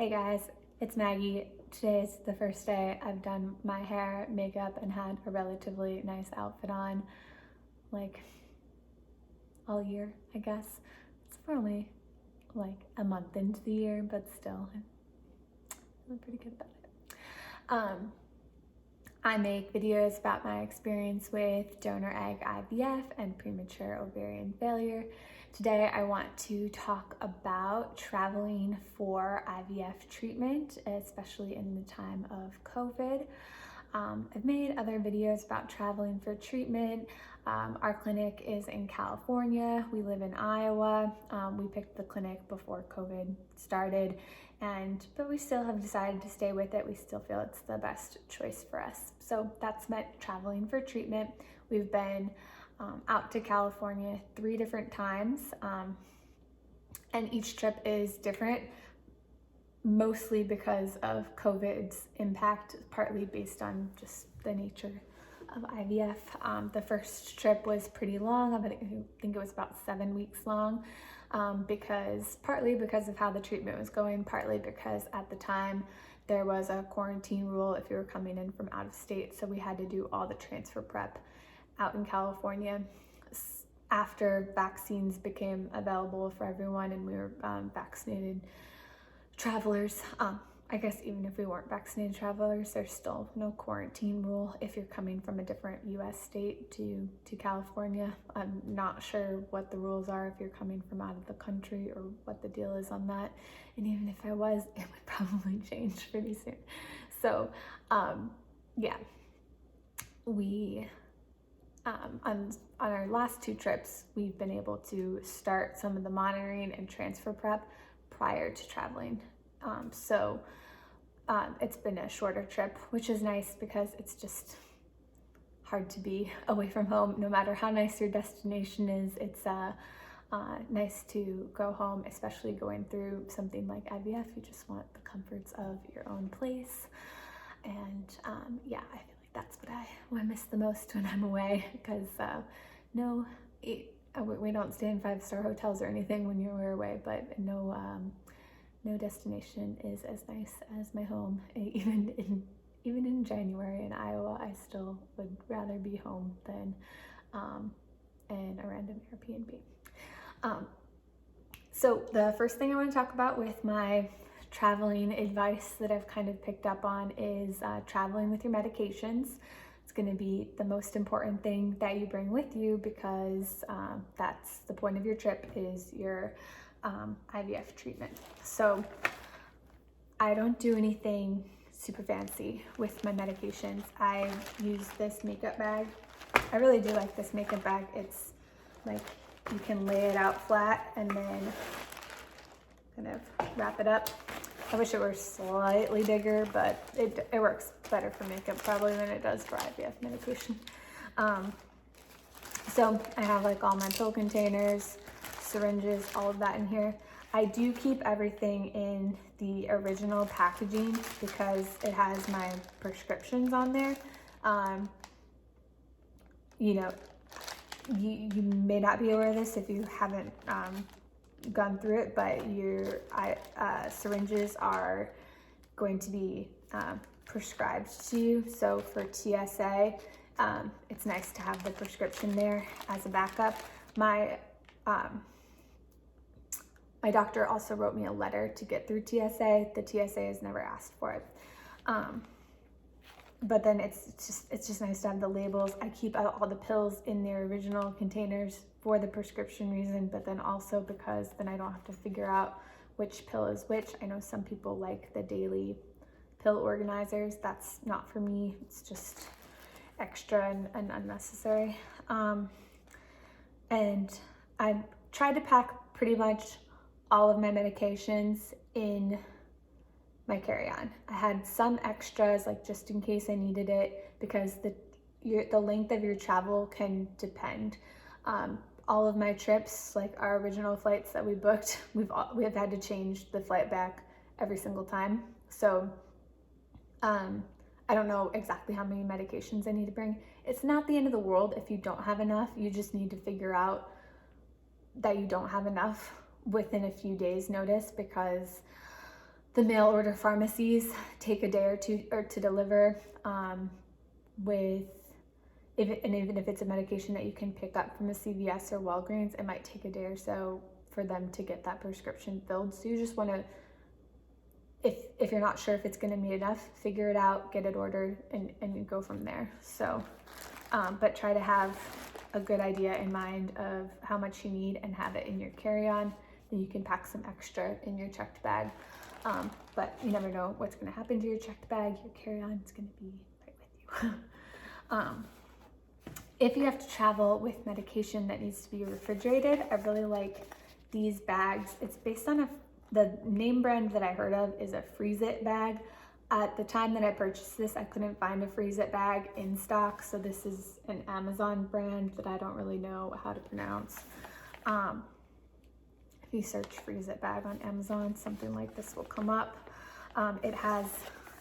Hey guys, it's Maggie. Today's the first day I've done my hair, makeup, and had a relatively nice outfit on, like, all year, I guess. It's probably like a month into the year, but still, I'm feeling pretty good about it. I make videos about my experience with donor egg IVF and premature ovarian failure. Today I want to talk about traveling for IVF treatment, especially in the time of COVID. I've made other videos about traveling for treatment. Our clinic is in California. We live in Iowa. We picked the clinic before COVID started, but we still have decided to stay with it. We still feel it's the best choice for us. So that's meant traveling for treatment. We've been out to California 3 different times, and each trip is different, mostly because of COVID's impact, partly based on just the nature of IVF. The first trip was pretty long. I think it was about 7 weeks long, partly because of how the treatment was going, partly because at the time there was a quarantine rule if you were coming in from out of state, so we had to do all the transfer prep out in California. After vaccines became available for everyone and we were vaccinated travelers, I guess even if we weren't vaccinated travelers, there's still no quarantine rule if you're coming from a different US state to California. I'm not sure what the rules are if you're coming from out of the country or what the deal is on that. And even if I was, it would probably change pretty soon. So yeah, we on our last 2 trips, we've been able to start some of the monitoring and transfer prep prior to traveling. It's been a shorter trip, which is nice because it's just hard to be away from home. No matter how nice your destination is, it's nice to go home, especially going through something like IVF. You just want the comforts of your own place. And yeah, I feel like that's what I miss the most when I'm away, because we don't stay in 5-star hotels or anything when you're away, but no destination is as nice as my home. Even in January in Iowa, I still would rather be home than in a random Airbnb. So the first thing I want to talk about with my traveling advice that I've kind of picked up on is traveling with your medications. It's going to be the most important thing that you bring with you, because that's the point of your trip, is your IVF treatment. So I don't do anything super fancy with my medications. I use this makeup bag. I really do like this makeup bag. It's like you can lay it out flat and then kind of wrap it up. I wish it were slightly bigger, but it works better for makeup probably than it does for IVF medication. So I have like all my pill containers, syringes, all of that in here. I do keep everything in the original packaging because it has my prescriptions on there. You may not be aware of this if you haven't gone through it, but your syringes are going to be prescribed to you. So for TSA, it's nice to have the prescription there as a backup. My doctor also wrote me a letter to get through TSA. The TSA has never asked for it. But then it's just nice to have the labels. I keep all the pills in their original containers for the prescription reason, but then also because then I don't have to figure out which pill is which. I know some people like the daily pill organizers. That's not for me. It's just extra and unnecessary. And I tried to pack pretty much all of my medications in my carry-on. I had some extras, like just in case I needed it, because the length of your travel can depend. All of my trips, like our original flights that we booked, we've had to change the flight back every single time. So I don't know exactly how many medications I need to bring. It's not the end of the world if you don't have enough. You just need to figure out that you don't have enough within a few days notice, because The mail order pharmacies take a day or two to deliver, with even if it's a medication that you can pick up from a CVS or Walgreens, it might take a day or so for them to get that prescription filled. So you just want to, if you're not sure if it's going to be enough, figure it out, get it ordered, and go from there. So, but try to have a good idea in mind of how much you need and have it in your carry-on. Then you can pack some extra in your checked bag. But you never know what's going to happen to your checked bag. Your carry-on is going to be right with you. If you have to travel with medication that needs to be refrigerated, I really like these bags. It's based on the name brand that I heard of is a Freeze It bag. At the time that I purchased this, I couldn't find a Freeze It bag in stock, so this is an Amazon brand that I don't really know how to pronounce. If you search Freeze It bag on Amazon, something like this will come up. It has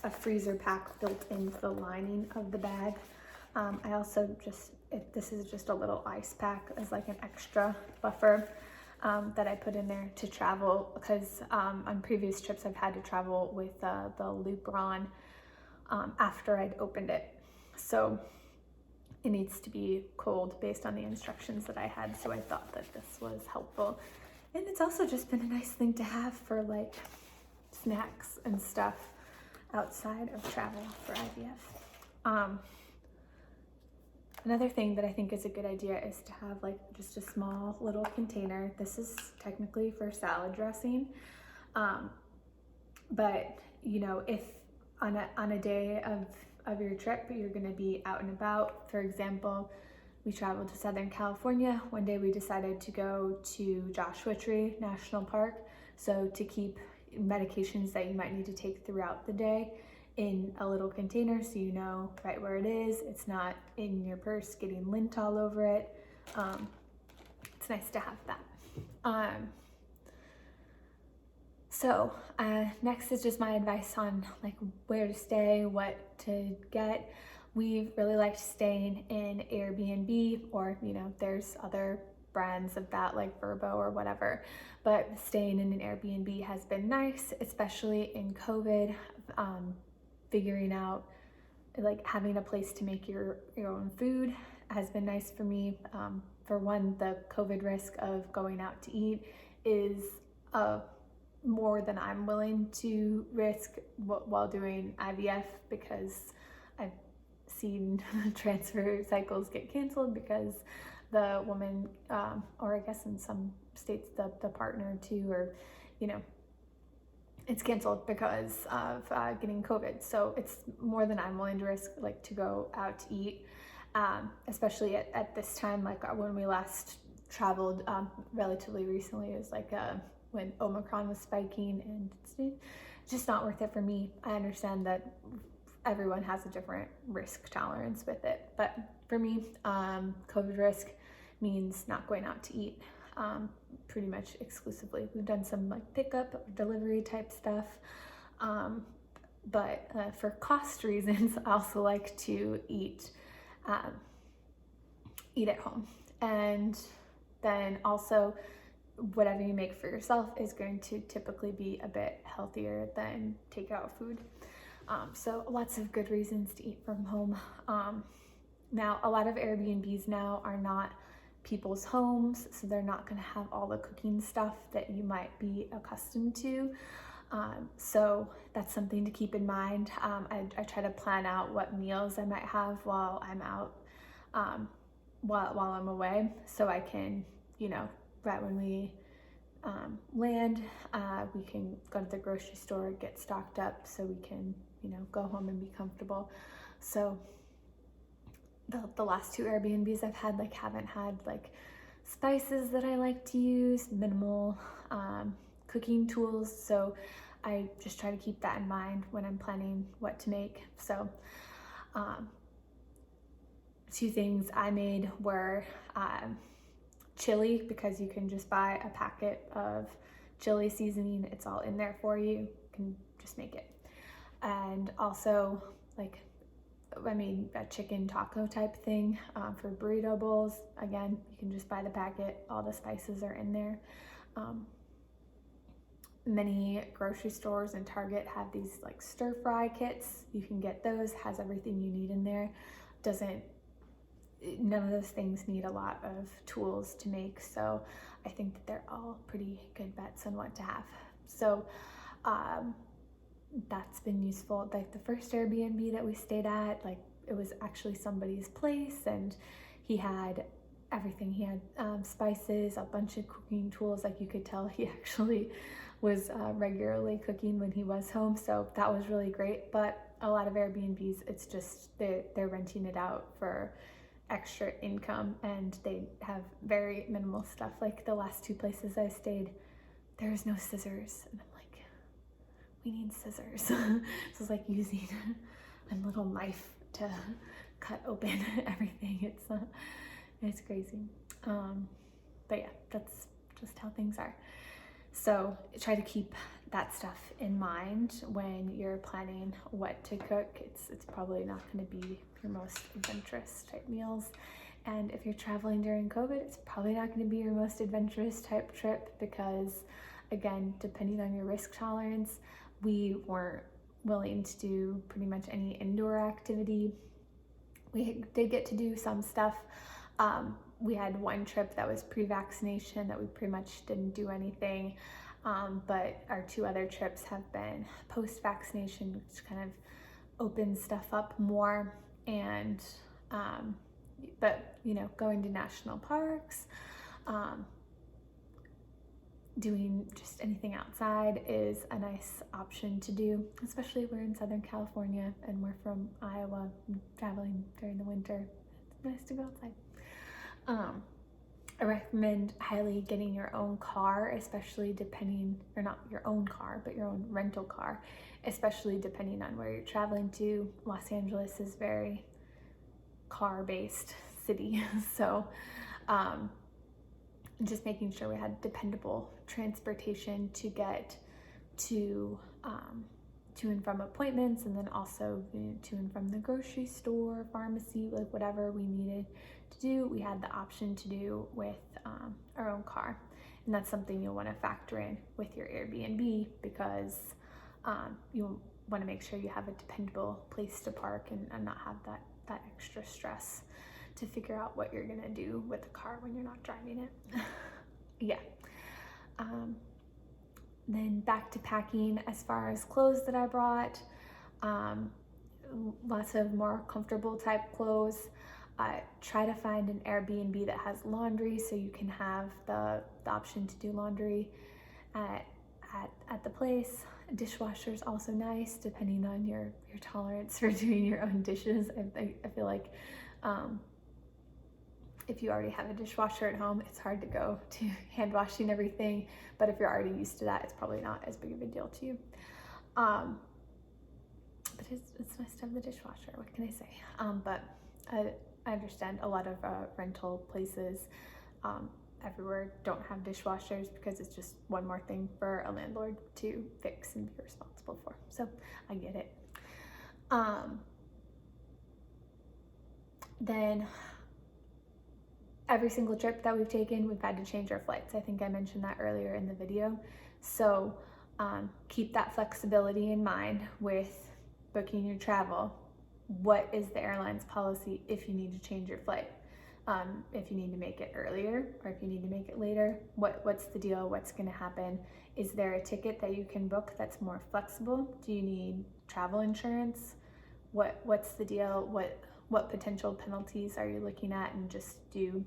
a freezer pack built into the lining of the bag. I also this is just a little ice pack as like an extra buffer that I put in there to travel, because on previous trips I've had to travel with the Lupron after I'd opened it. So it needs to be cold based on the instructions that I had, so I thought that this was helpful. And it's also just been a nice thing to have for like snacks and stuff outside of travel for IVF. Another thing that I think is a good idea is to have like just a small little container. This is technically for salad dressing, but you know, if on a day of your trip you're going to be out and about. For example, we traveled to Southern California. One day we decided to go to Joshua Tree National Park, so to keep medications that you might need to take throughout the day in a little container, so you know right where it is. It's not in your purse getting lint all over it. It's nice to have that. So next is just my advice on like where to stay, what to get. We really liked staying in Airbnb, or you know, there's other brands of that like Vrbo or whatever, but staying in an Airbnb has been nice, especially in COVID. Figuring out like having a place to make your own food has been nice for me. For one, the COVID risk of going out to eat is more than I'm willing to risk while doing IVF, because I've seen transfer cycles get canceled because the woman, or I guess in some states the partner too, or you know, it's canceled because of getting COVID. So it's more than I'm willing to risk, like to go out to eat, especially at this time. Like when we last traveled relatively recently, it was like when Omicron was spiking, and it's just not worth it for me. I understand that everyone has a different risk tolerance with it, but for me, COVID risk means not going out to eat. Pretty much exclusively. We've done some like pickup or delivery type stuff, but for cost reasons, I also like to eat at home. And then also, whatever you make for yourself is going to typically be a bit healthier than takeout food. So lots of good reasons to eat from home. Now, a lot of Airbnbs now are not people's homes, so they're not going to have all the cooking stuff that you might be accustomed to. So that's something to keep in mind. I try to plan out what meals I might have while I'm out, while I'm away, so I can, you know, right when we land, we can go to the grocery store, get stocked up, so we can, you know, go home and be comfortable. So the last two Airbnbs I've had haven't had like spices that I like to use, minimal cooking tools, so I just try to keep that in mind when I'm planning what to make. So two things I made were chili, because you can just buy a packet of chili seasoning, it's all in there for you, you can just make it. And also I made a chicken taco type thing for burrito bowls. Again, you can just buy the packet, all the spices are in there. Many grocery stores and Target have these like stir fry kits. You can get those, has everything you need in there. None of those things need a lot of tools to make, so I think that they're all pretty good bets on what to have. So that's been useful. Like the first Airbnb that we stayed at, like it was actually somebody's place, and he had everything. He had spices, a bunch of cooking tools. Like you could tell he actually was regularly cooking when he was home, so that was really great. But a lot of Airbnbs, it's just they're renting it out for extra income, and they have very minimal stuff. Like the last 2 places I stayed, there was no scissors, and I'm like, we need scissors. So it's like using a little knife to cut open everything. It's crazy. But yeah, that's just how things are. So try to keep that stuff in mind when you're planning what to cook. It's probably not going to be your most adventurous type meals. And if you're traveling during COVID, it's probably not going to be your most adventurous type trip because, again, depending on your risk tolerance, we weren't willing to do pretty much any indoor activity. We did get to do some stuff. We had one trip that was pre-vaccination that we pretty much didn't do anything, but our 2 other trips have been post-vaccination, which kind of opens stuff up more. And but you know, going to national parks, doing just anything outside is a nice option to do, especially if we're in Southern California and we're from Iowa, traveling during the winter. It's nice to go outside. I recommend highly getting your own car, especially or not your own car, but your own rental car, especially depending on where you're traveling to. Los Angeles is very car-based city, so just making sure we had dependable transportation to get to and from appointments, and then also to and from the grocery store, pharmacy, like whatever we needed to do, we had the option to do with our own car. And that's something you'll want to factor in with your Airbnb, because you want to make sure you have a dependable place to park and not have that extra stress to figure out what you're gonna do with the car when you're not driving it. Yeah. Then back to packing. As far as clothes that I brought, lots of more comfortable type clothes. Try to find an Airbnb that has laundry, so you can have the option to do laundry at the place. Dishwasher is also nice, depending on your tolerance for doing your own dishes. I feel like if you already have a dishwasher at home, it's hard to go to hand washing everything. But if you're already used to that, it's probably not as big of a deal to you. But it's nice to have the dishwasher, what can I say? But I understand a lot of rental places everywhere don't have dishwashers because it's just one more thing for a landlord to fix and be responsible for. So I get it. Then every single trip that we've taken, we've had to change our flights. I think I mentioned that earlier in the video. So keep that flexibility in mind with booking your travel. What is the airline's policy if you need to change your flight? If you need to make it earlier or if you need to make it later, what's the deal? What's going to happen? Is there a ticket that you can book that's more flexible? Do you need travel insurance? What's the deal? What potential penalties are you looking at? And just do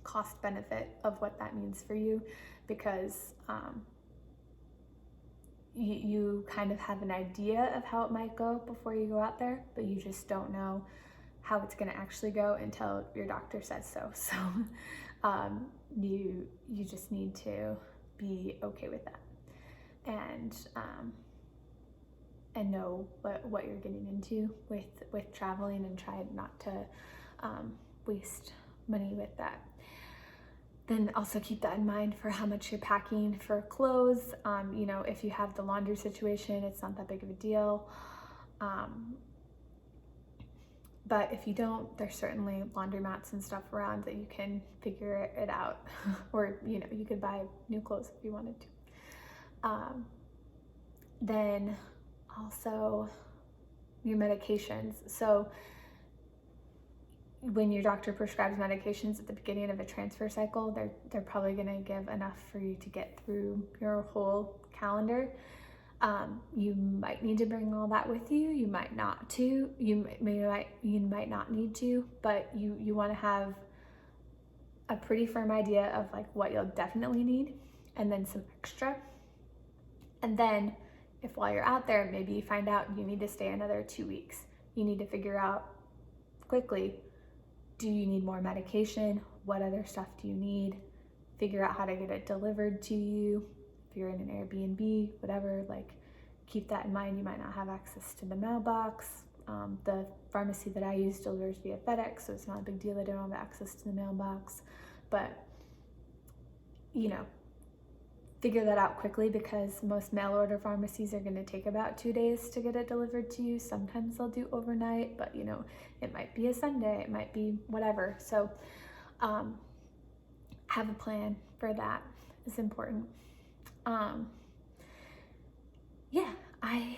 cost benefit of what that means for you, because you kind of have an idea of how it might go before you go out there, but you just don't know how it's going to actually go until your doctor says so. So you just need to be okay with that and know what you're getting into with traveling, and try not to waste money with that. Then also keep that in mind for how much you're packing for clothes. You know, if you have the laundry situation, it's not that big of a deal. But if you don't, there's certainly laundromats and stuff around that you can figure it out. Or, you know, you could buy new clothes if you wanted to. Then also your medications. So when your doctor prescribes medications at the beginning of a transfer cycle, they're probably going to give enough for you to get through your whole calendar. You might need to bring all that with you. You might not to. You might not need to, but you want to have a pretty firm idea of like what you'll definitely need, and then some extra. And then if while you're out there, maybe you find out you need to stay another 2 weeks, you need to figure out quickly, do you need more medication? What other stuff do you need? Figure out how to get it delivered to you. If you're in an Airbnb, whatever, like keep that in mind. You might not have access to the mailbox. The pharmacy that I use delivers via FedEx, so it's not a big deal. I don't have access to the mailbox, but figure that out quickly, because most mail order pharmacies are going to take about 2 days to get it delivered to you. Sometimes they'll do overnight, but it might be a Sunday, it might be whatever. So have a plan for that is important. I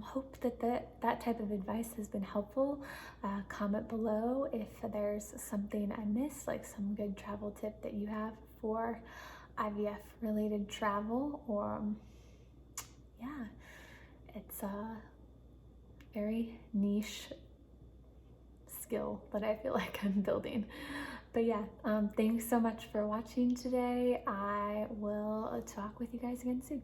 hope that type of advice has been helpful. Comment below if there's something I missed, like some good travel tip that you have for IVF related travel, or it's a very niche skill that I feel like I'm building. But thanks so much for watching today. I will talk with you guys again soon.